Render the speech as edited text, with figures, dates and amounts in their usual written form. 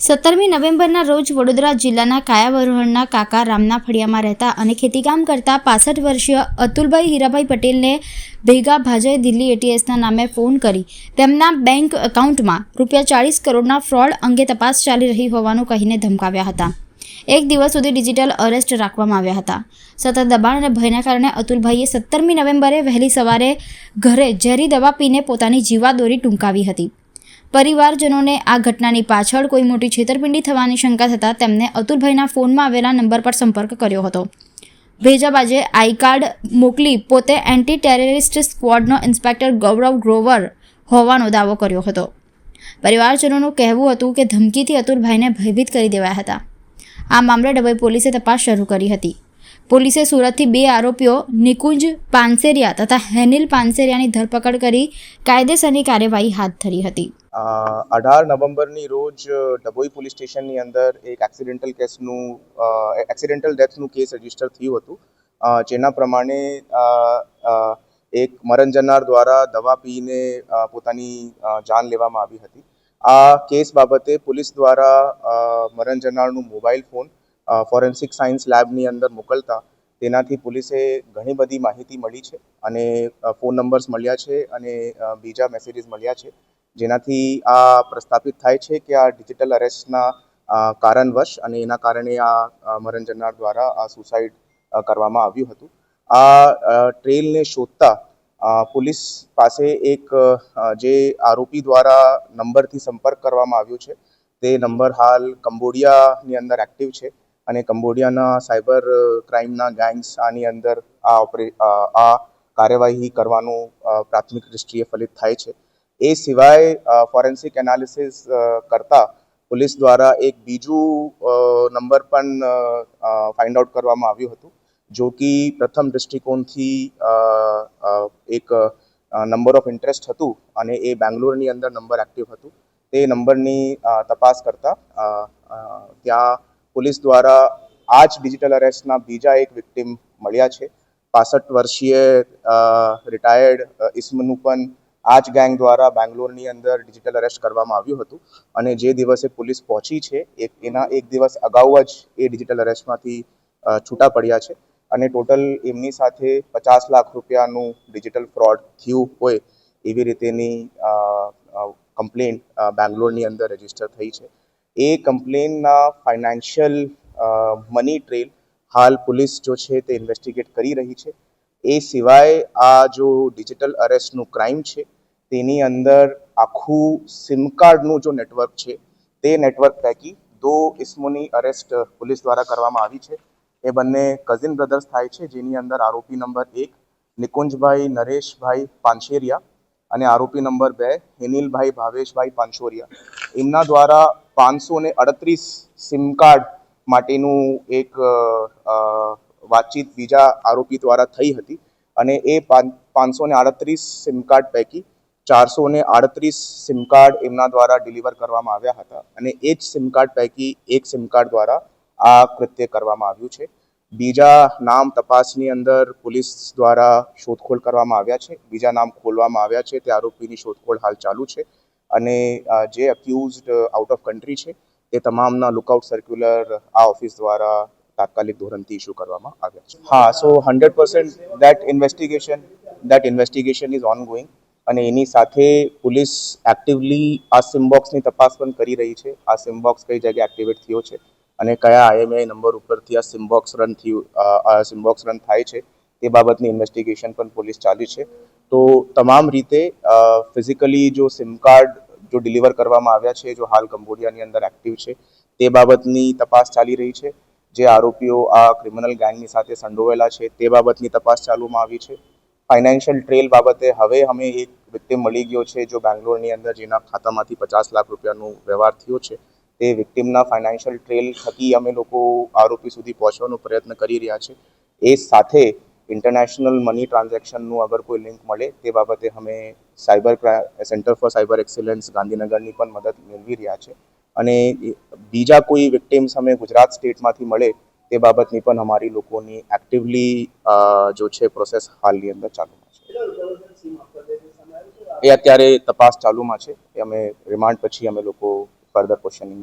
17મી નવેમ્બરના રોજ વડોદરા જિલ્લાના કાયાવરોહણના કાકા રામના ફળિયામાં રહેતા અને ખેતીકામ કરતા 65 વર્ષીય અતુલભાઈ હીરાભાઈ પટેલને ભેગા ભાજપે દિલ્હી એટીએસના નામે ફોન કરી તેમના બેંક એકાઉન્ટમાં ₹40 કરોડના ફ્રોડ અંગે તપાસ ચાલી રહી હોવાનું કહીને ધમકાવ્યા હતા. એક દિવસ સુધી ડિજિટલ અરેસ્ટ રાખવામાં આવ્યા હતા. સતત દબાણ અને ભયના કારણે અતુલભાઈએ 17મી નવેમ્બરે વહેલી સવારે ઘરે ઝેરી દવા પીને પોતાની જીવાદોરી ટૂંકાવી હતી. પરિવારજનોને આ ઘટનાની પાછળ કોઈ મોટી છેતરપિંડી થવાની શંકા થતાં તેમને અતુલભાઈના ફોનમાં આવેલા નંબર પર સંપર્ક કર્યો હતો. ભેજાબાજે આઈ કાર્ડ મોકલી પોતે એન્ટી ટેરરિસ્ટ સ્ક્વોડનો ઇન્સ્પેક્ટર ગૌરવ ગ્રોવર હોવાનો દાવો કર્યો હતો. પરિવારજનોનું કહેવું હતું કે ધમકીથી અતુલભાઈને ભયભીત કરી દેવાયા હતા. આ મામલે ડભોઈ પોલીસે તપાસ શરૂ કરી હતી. પોલીસે સુરતથી 2 આરોપીઓ નિકુંજ પાનસેરિયા તથા હેનિલ પાનસેરિયાની ધરપકડ કરી કાયદેસરની કાર્યવાહી હાથ ધરી હતી. 18 નવેમ્બરની રોજ ડભોઈ પોલીસ સ્ટેશનની અંદર એક એક્સિડેન્ટલ ડેથનું કેસ રજીસ્ટર થયું હતું, જેના પ્રમાણે એક મરણ જનાર દ્વારા દવા પીને પોતાની જાન લેવામાં આવી હતી. આ કેસ બાબતે પોલીસ દ્વારા મરણ જનારનું મોબાઈલ ફોન ફોરેન્સિક સાયન્સ લેબની અંદર મોકલતા તેનાથી પોલીસે ઘણી બધી માહિતી મળી છે અને ફોન નંબર્સ મળ્યા છે અને બીજા મેસેજીસ મળ્યા છે, જેનાથી આ પ્રસ્થાપિત થાય છે કે આ ડિજિટલ અરેસ્ટના કારણવશ અને એના કારણે આ મરણ જનાર દ્વારા આ સુસાઇડ કરવામાં આવ્યું હતું. આ ટ્રેલને શોધતા પોલીસ પાસે એક જે આરોપી દ્વારા નંબરથી સંપર્ક કરવામાં આવ્યો છે તે નંબર હાલ કંબોડિયાની અંદર એક્ટિવ છે અને કંબોડિયાના સાયબર ક્રાઇમના ગેંગ્સ આની અંદર આ કાર્યવાહી કરવાનું પ્રાથમિક દૃષ્ટિએ ફલિત થાય છે. એ સિવાય ફોરેન્સિક એનાલિસિસ કરતા પોલીસ દ્વારા એક બીજું નંબર પણ ફાઇન્ડ આઉટ કરવામાં આવ્યું હતું, જો કે પ્રથમ દૃષ્ટિકોણથી એક નંબર ઓફ ઇન્ટરેસ્ટ હતું અને એ બેંગ્લોરની અંદર નંબર એક્ટિવ હતું. તે નંબરની તપાસ કરતા ત્યાં પોલીસ દ્વારા આ જ ડિજિટલ અરેસ્ટના બીજા એક વિક્ટિમ મળ્યા છે. 65 વર્ષીય રિટાયર્ડ ઇસમનું પણ આ જ ગેંગ દ્વારા બેંગ્લોરની અંદર ડિજિટલ અરેસ્ટ કરવામાં આવ્યું હતું અને જે દિવસે પોલીસ પહોંચી છે એના એક દિવસ અગાઉ જ એ ડિજિટલ અરેસ્ટમાંથી છૂટા પડ્યા છે અને ટોટલ એમની સાથે 50 લાખ રૂપિયાનું ડિજિટલ ફ્રોડ થયું હોય એવી રીતેની કમ્પ્લેન બેંગ્લોરની અંદર રજીસ્ટર થઈ છે. એ કમ્પ્લેનના ફાઇનાન્શિયલ મની ટ્રેલ હાલ પોલીસ જો છે તે ઇન્વેસ્ટિગેટ કરી રહી છે. એ સિવાય આ જો ડિજિટલ અરેસ્ટનું ક્રાઇમ છે તેની અંદર આખું સિમ કાર્ડનું જો નેટવર્ક છે તે નેટવર્ક પૈકી 2 ઇસમોની અરેસ્ટ પોલીસ દ્વારા કરવામાં આવી છે. એ બંને કઝિન બ્રધર્સ થાય છે, જેની અંદર આરોપી નંબર 1 નિકુંજભાઈ નરેશભાઈ પાનશેરિયા અને આરોપી નંબર 2 હેનિલભાઈ ભાવેશભાઈ પાનશોરિયા. એમના દ્વારા 538 સિમ કાર્ડ માટેનું એક વાતચીત બીજા આરોપી દ્વારા થઈ હતી અને એ 538 સિમ કાર્ડ પૈકી 438 સિમ કાર્ડ એમના દ્વારા ડિલિવર કરવામાં આવ્યા હતા અને એ જ સિમ કાર્ડ પૈકી એક સિમ કાર્ડ દ્વારા આ કૃત્ય કરવામાં આવ્યું છે. બીજા નામ તપાસની અંદર પોલીસ દ્વારા શોધખોળ કરવામાં આવ્યા છે, બીજા નામ ખોલવામાં આવ્યા છે. તે આરોપીની શોધખોળ હાલ ચાલુ છે અને જે અક્યુઝડ આઉટ ઓફ કન્ટ્રી છે તે તમામના લુકઆઉટ સર્ક્યુલર આ ઓફિસ દ્વારા તાત્કાલિક ધોરણથી ઇસ્યુ કરવામાં આવ્યા છે. હા, સો 100% that investigation is ongoing અને એની સાથે પોલીસ એક્ટિવલી આ સિમબોક્સની તપાસ પણ કરી રહી છે. આ સિમબોક્સ કઈ જગ્યાએ એક્ટિવેટ થયો છે અને કયા IMEI નંબર ઉપરથી આ સિમબોક્સ રન થાય છે તે બાબતની ઇન્વેસ્ટિગેશન પણ પોલીસ ચાલી છે. તો તમામ રીતે ફિઝિકલી જો સિમ કાર્ડ જો ડિલિવર કરવામાં આવ્યા છે, જો હાલ કંબોડિયાની અંદર એક્ટિવ છે, તે બાબતની તપાસ ચાલી રહી છે. જે આરોપીઓ આ ક્રિમિનલ ગેંગની સાથે સંડોવાયેલા છે તે બાબતની તપાસ ચાલુમાં આવી છે. ફાઇનાન્શિયલ ટ્રેલ બાબતે હવે અમે એક વિક્ટિમ મળી ગયો છે જો બેંગ્લોરની અંદર જેના ખાતામાંથી 50 લાખ રૂપિયાનો વ્યવહાર થયો છે. તે વિક્ટિમના ફાઇનાન્શિયલ ટ્રેલ થકી અમે લોકો આરોપી સુધી પહોંચવાનો પ્રયત્ન કરી રહ્યા છે. એ સાથે ઇન્ટરનેશનલ મની ટ્રાન્ઝેક્શનનું અગર કોઈ લિંક મળે તે બાબતે અમે સેન્ટર ફોર સાયબર એક્સેલન્સ ગાંધીનગરની પણ મદદ મેળવી રહ્યા છે અને બીજા કોઈ વિક્ટિમ્સ અમે ગુજરાત સ્ટેટમાંથી મળે તે બાબતની પણ અમારી લોકોની એક્ટિવલી જો છે પ્રોસેસ હાલની અંદર ચાલુમાં છે. એ અત્યારે તપાસ ચાલુમાં છે. એ અમે રિમાન્ડ પછી અમે લોકો ફર્ધર ક્વેશ્ચનિંગ